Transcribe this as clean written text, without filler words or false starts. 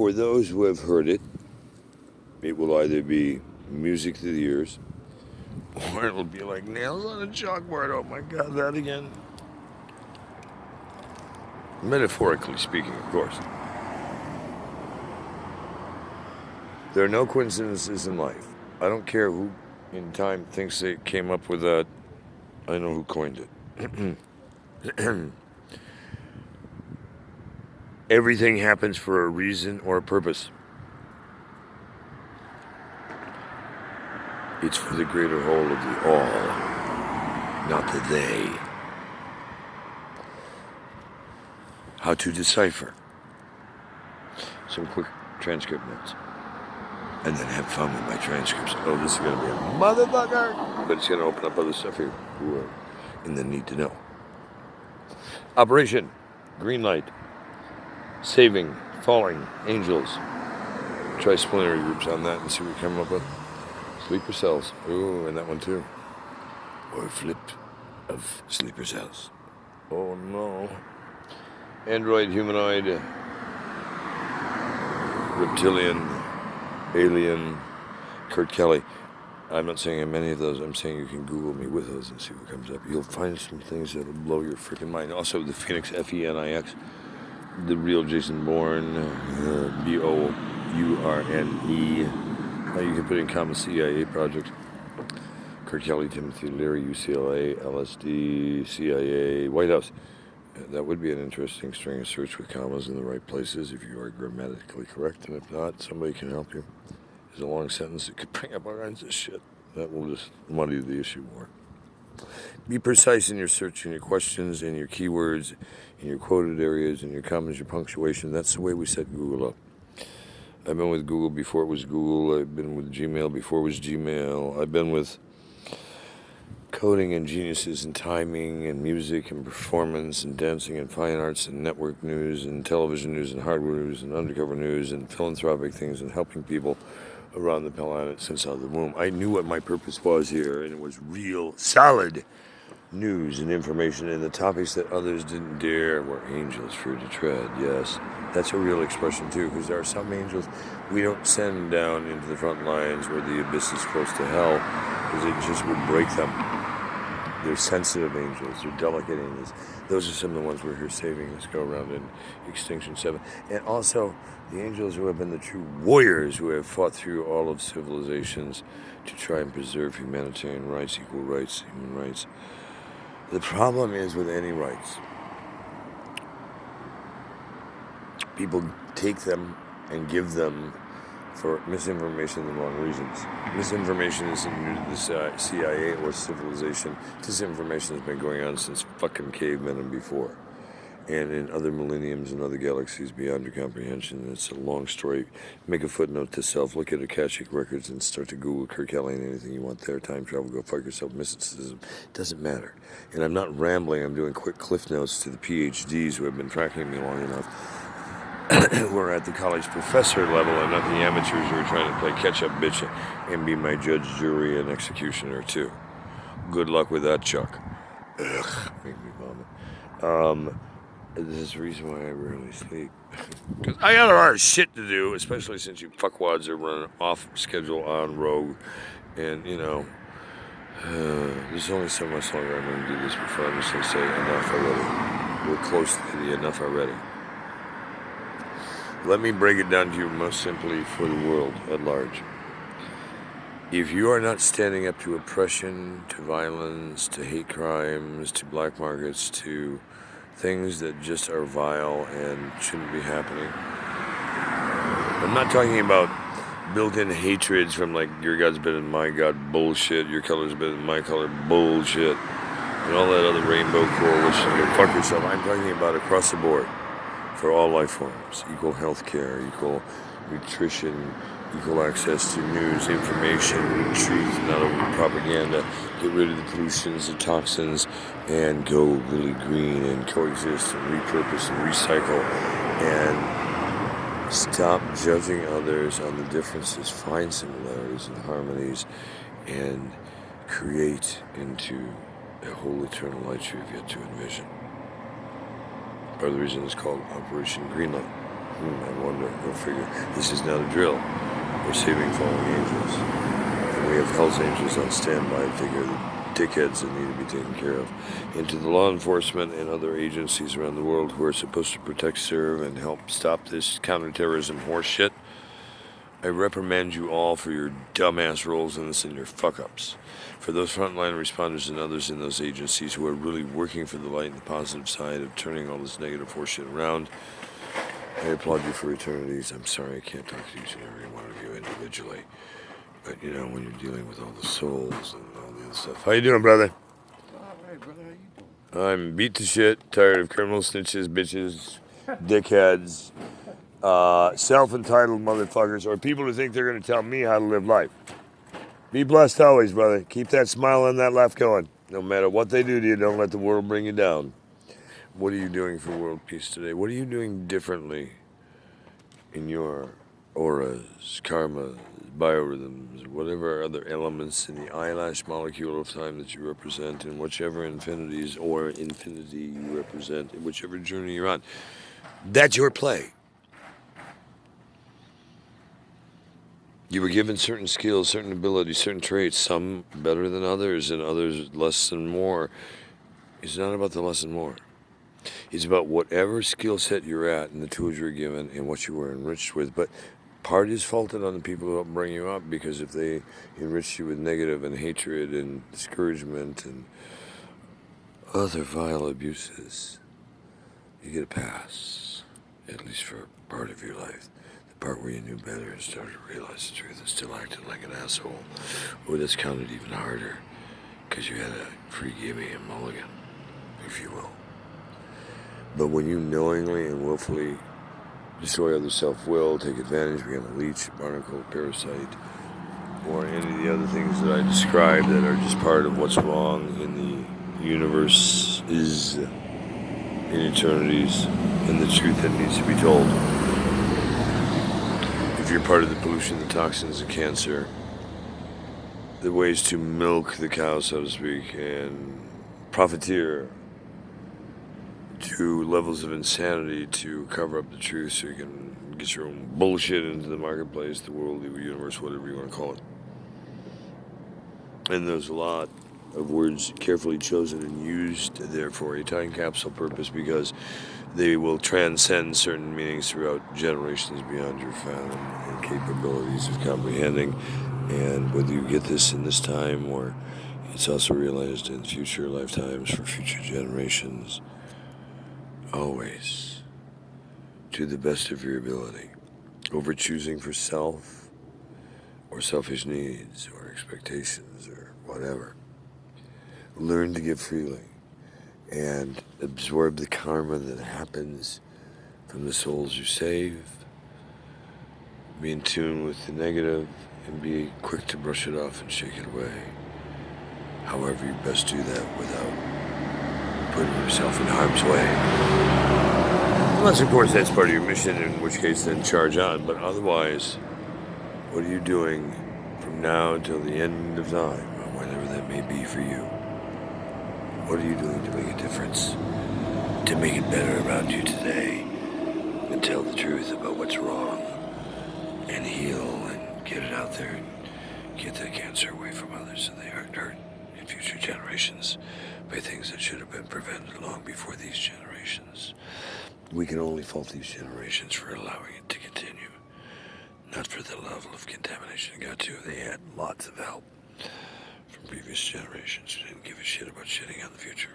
For those who have heard it, it will either be music to the ears, or it'll be like nails on a chalkboard. Oh my God, that again. Metaphorically speaking, of course. There are no coincidences in life. I don't care who in time thinks they came up with that. I know who coined it. Everything happens for a reason or a purpose. It's for the greater whole of the all, not the they. How to decipher. Some quick transcript notes. And then have fun with my transcripts. Oh, this is going to be a motherfucker! But it's going to open up other stuff here who are in the need to know. Operation Green Light. Saving Falling Angels. Try splinter groups on that and see what we come up with. Sleeper cells. Ooh, and that one too. Or flip of sleeper cells. Oh no. Android, humanoid, reptilian, alien, Kurt Kelly. I'm not saying I'm any of those. I'm saying you can Google me with those and see what comes up. You'll find some things that'll blow your freaking mind. Also, the Phoenix, F-E-N-I-X. The real Jason Bourne, B-O-U-R-N-E. You can put in comma CIA project. Kurt Kelly, Timothy Leary, UCLA, LSD, CIA, White House. That would be an interesting string of search with commas in the right places if you are grammatically correct, and if not, somebody can help you. There's a long sentence that could bring up all kinds of shit. That will just muddy the issue more. Be precise in your search, in your questions, in your keywords, in your quoted areas, in your comments, your punctuation. That's the way we set Google up. I've been with Google before it was Google. I've been with Gmail before it was Gmail. I've been with coding and geniuses and timing and music and performance and dancing and fine arts and network news and television news and hardware news and undercover news and philanthropic things and helping people around the planet since out of the womb. I knew what my purpose was here, and it was real, solid news and information, and the topics that others didn't dare were angels feared to tread. Yes, that's a real expression too, because there are some angels we don't send down into the front lines where the abyss is close to hell, because it just would break them. They're sensitive angels, they're delicate angels. Those are some of the ones we're here saving. Let's go around in Extinction 7. And also, the angels who have been the true warriors who have fought through all of civilizations to try and preserve humanitarian rights, equal rights, human rights. The problem is with any rights. People take them and give them for misinformation and the wrong reasons. Misinformation isn't new to the CIA or civilization. Disinformation has been going on since fucking cavemen and before. And in other millenniums and other galaxies beyond your comprehension. It's a long story. Make a footnote to self. Look at Akashic Records and start to Google Kurt Kelly and anything you want there. Time travel, go fuck yourself. Mysticism. Doesn't matter. And I'm not rambling. I'm doing quick cliff notes to the PhDs who have been tracking me long enough. Who are at the college professor level and not the amateurs who are trying to play catch-up bitch and be my judge, jury, and executioner too. Good luck with that, Chuck. Ugh, make me vomit. This is the reason why I rarely sleep. Because I got a lot of shit to do, especially since you fuckwads are running off schedule on rogue. And, you know, there's only so much longer I'm going to do this before I'm just going to say enough already. We're close to the enough already. Let me break it down to you most simply for the world at large. If you are not standing up to oppression, to violence, to hate crimes, to black markets, to things that just are vile and shouldn't be happening. I'm not talking about built-in hatreds from like your God's better than my God bullshit, your color's better than my color bullshit, and all that other rainbow coalition. Go fuck yourself. I'm talking about across the board. For all life forms, equal health care, equal nutrition, equal access to news, information, truth, not only propaganda. Get rid of the pollutions, the toxins, and go really green and coexist and repurpose and recycle and stop judging others on the differences, find similarities and harmonies, and create into a whole eternal light you've yet to envision. Part of the reason it's called Operation Greenlight. I wonder, go figure. This is not a drill. We're saving falling angels. And we have Hell's Angels on standby to take care of the dickheads that need to be taken care of. And to the law enforcement and other agencies around the world who are supposed to protect, serve, and help stop this counterterrorism horseshit, I reprimand you all for your dumbass roles in this and your fuck-ups. For those frontline responders and others in those agencies who are really working for the light and the positive side of turning all this negative horseshit around, I applaud you for eternities. I'm sorry I can't talk to each and every one of you individually. But, you know, when you're dealing with all the souls and all the other stuff. How you doing, brother? All right, brother. How you doing? I'm beat to shit, tired of criminal snitches, bitches, dickheads, self-entitled motherfuckers, or people who think they're going to tell me how to live life. Be blessed always, brother. Keep that smile on that laugh going. No matter what they do to you, don't let the world bring you down. What are you doing for world peace today? What are you doing differently in your auras, karma, biorhythms, whatever other elements in the eyelash molecule of time that you represent, in whichever infinities or infinity you represent, in whichever journey you're on? That's your play. You were given certain skills, certain abilities, certain traits, some better than others and others less than more. It's not about the less and more. It's about whatever skill set you're at and the tools you're given and what you were enriched with. But part is faulted on the people who help bring you up, because if they enrich you with negative and hatred and discouragement and other vile abuses, you get a pass, at least for part of your life. The part where you knew better and started to realize the truth and still acted like an asshole. Or that's counted even harder, because you had a free gimme and mulligan, if you will. But when you knowingly and willfully destroy other self-will, take advantage, become a leech, a barnacle, a parasite, or any of the other things that I described that are just part of what's wrong in the universe is in eternities and the truth that needs to be told. If you're part of the pollution, the toxins, the cancer, the ways to milk the cow, so to speak, and profiteer to levels of insanity to cover up the truth so you can get your own bullshit into the marketplace, the world, the universe, whatever you want to call it. And there's a lot of words carefully chosen and used there for a time capsule purpose, because they will transcend certain meanings throughout generations beyond your fathom and capabilities of comprehending. And whether you get this in this time or it's also realized in future lifetimes for future generations, always, to the best of your ability, over choosing for self or selfish needs or expectations or whatever. Learn to give freely and absorb the karma that happens from the souls you save. Be in tune with the negative and be quick to brush it off and shake it away. However you best do that without putting yourself in harm's way. Unless, of course, that's part of your mission, in which case then charge on. But otherwise, what are you doing from now until the end of time, or whenever that may be for you? What are you doing to make a difference, to make it better around you today, and tell the truth about what's wrong, and heal, and get it out there, and get that cancer away from others so they aren't hurt in future generations by things that should have been prevented long before these generations? We can only fault these generations for allowing it to continue, not for the level of contamination it got to. They had lots of help from previous generations who didn't give a shit about shitting on the future.